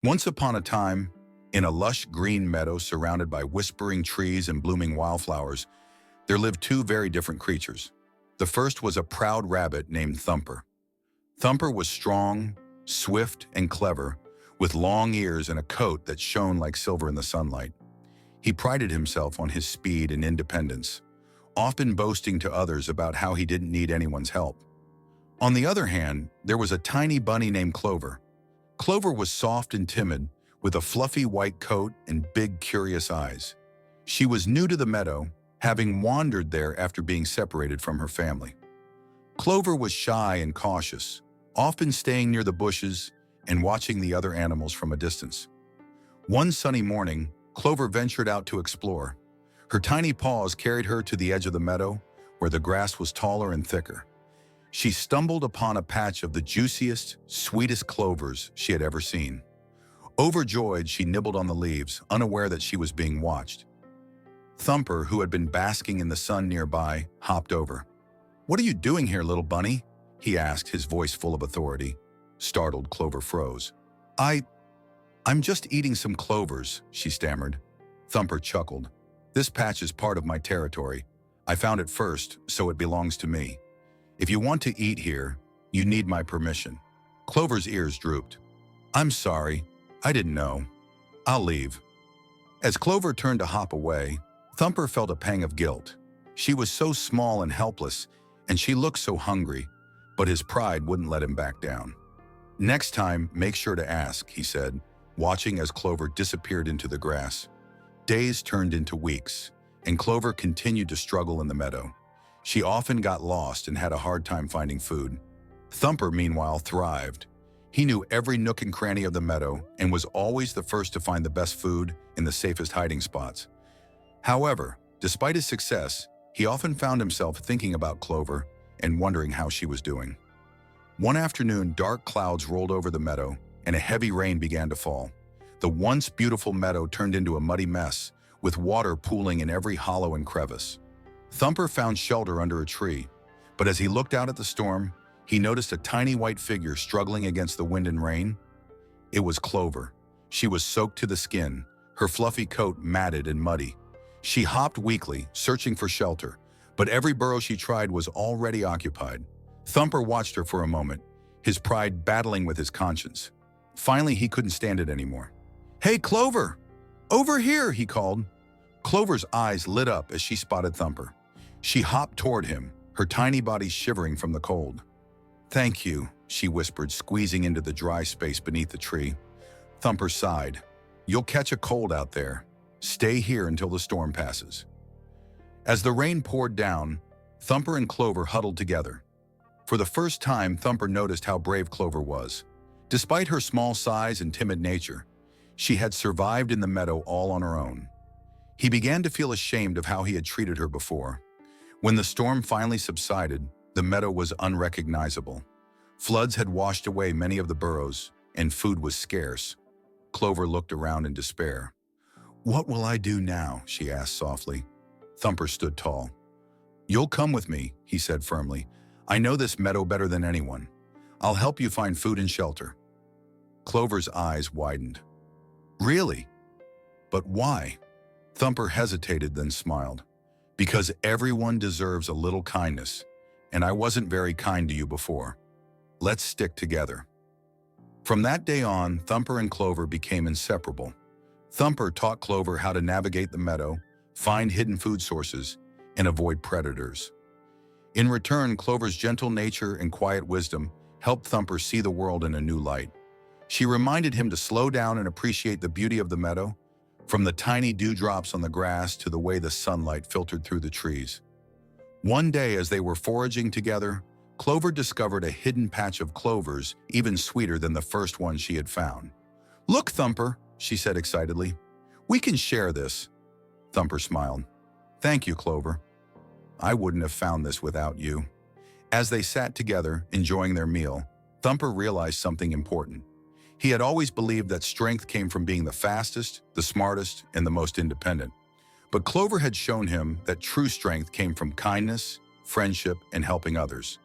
Once upon a time, in a lush green meadow surrounded by whispering trees and blooming wildflowers, there lived two very different creatures. The first was a proud rabbit named Thumper. Thumper was strong, swift, and clever, with long ears and a coat that shone like silver in the sunlight. He prided himself on his speed and independence, often boasting to others about how he didn't need anyone's help. On the other hand, there was a tiny bunny named Clover. Clover was soft and timid, with a fluffy white coat and big, curious eyes. She was new to the meadow, having wandered there after being separated from her family. Clover was shy and cautious, often staying near the bushes and watching the other animals from a distance. One sunny morning, Clover ventured out to explore. Her tiny paws carried her to the edge of the meadow, where the grass was taller and thicker. She stumbled upon a patch of the juiciest, sweetest clovers she had ever seen. Overjoyed, she nibbled on the leaves, unaware that she was being watched. Thumper, who had been basking in the sun nearby, hopped over. "What are you doing here, little bunny?" he asked, his voice full of authority. Startled, Clover froze. I'm just eating some clovers," she stammered. Thumper chuckled. "This patch is part of my territory. I found it first, so it belongs to me. If you want to eat here, you need my permission." Clover's ears drooped. "I'm sorry. I didn't know. I'll leave." As Clover turned to hop away, Thumper felt a pang of guilt. She was so small and helpless, and she looked so hungry, but his pride wouldn't let him back down. "Next time, make sure to ask," he said, watching as Clover disappeared into the grass. Days turned into weeks, and Clover continued to struggle in the meadow. She often got lost and had a hard time finding food. Thumper, meanwhile, thrived. He knew every nook and cranny of the meadow and was always the first to find the best food in the safest hiding spots. However, despite his success, he often found himself thinking about Clover and wondering how she was doing. One afternoon, dark clouds rolled over the meadow and a heavy rain began to fall. The once beautiful meadow turned into a muddy mess, with water pooling in every hollow and crevice. Thumper found shelter under a tree, but as he looked out at the storm, he noticed a tiny white figure struggling against the wind and rain. It was Clover. She was soaked to the skin, her fluffy coat matted and muddy. She hopped weakly, searching for shelter, but every burrow she tried was already occupied. Thumper watched her for a moment, his pride battling with his conscience. Finally, he couldn't stand it anymore. "Hey, Clover! Over here!" he called. Clover's eyes lit up as she spotted Thumper. She hopped toward him, her tiny body shivering from the cold. "Thank you," she whispered, squeezing into the dry space beneath the tree. Thumper sighed. "You'll catch a cold out there. Stay here until the storm passes." As the rain poured down, Thumper and Clover huddled together. For the first time, Thumper noticed how brave Clover was. Despite her small size and timid nature, she had survived in the meadow all on her own. He began to feel ashamed of how he had treated her before. When the storm finally subsided, the meadow was unrecognizable. Floods had washed away many of the burrows, and food was scarce. Clover looked around in despair. "What will I do now?" she asked softly. Thumper stood tall. "You'll come with me," he said firmly. "I know this meadow better than anyone. I'll help you find food and shelter." Clover's eyes widened. "Really? But why?" Thumper hesitated, then smiled. "Because everyone deserves a little kindness, and I wasn't very kind to you before. Let's stick together." From that day on, Thumper and Clover became inseparable. Thumper taught Clover how to navigate the meadow, find hidden food sources, and avoid predators. In return, Clover's gentle nature and quiet wisdom helped Thumper see the world in a new light. She reminded him to slow down and appreciate the beauty of the meadow, from the tiny dewdrops on the grass to the way the sunlight filtered through the trees. One day, as they were foraging together, Clover discovered a hidden patch of clovers even sweeter than the first one she had found. "Look, Thumper," she said excitedly. "We can share this." Thumper smiled. "Thank you, Clover. I wouldn't have found this without you." As they sat together, enjoying their meal, Thumper realized something important. He had always believed that strength came from being the fastest, the smartest, and the most independent. But Clover had shown him that true strength came from kindness, friendship, and helping others.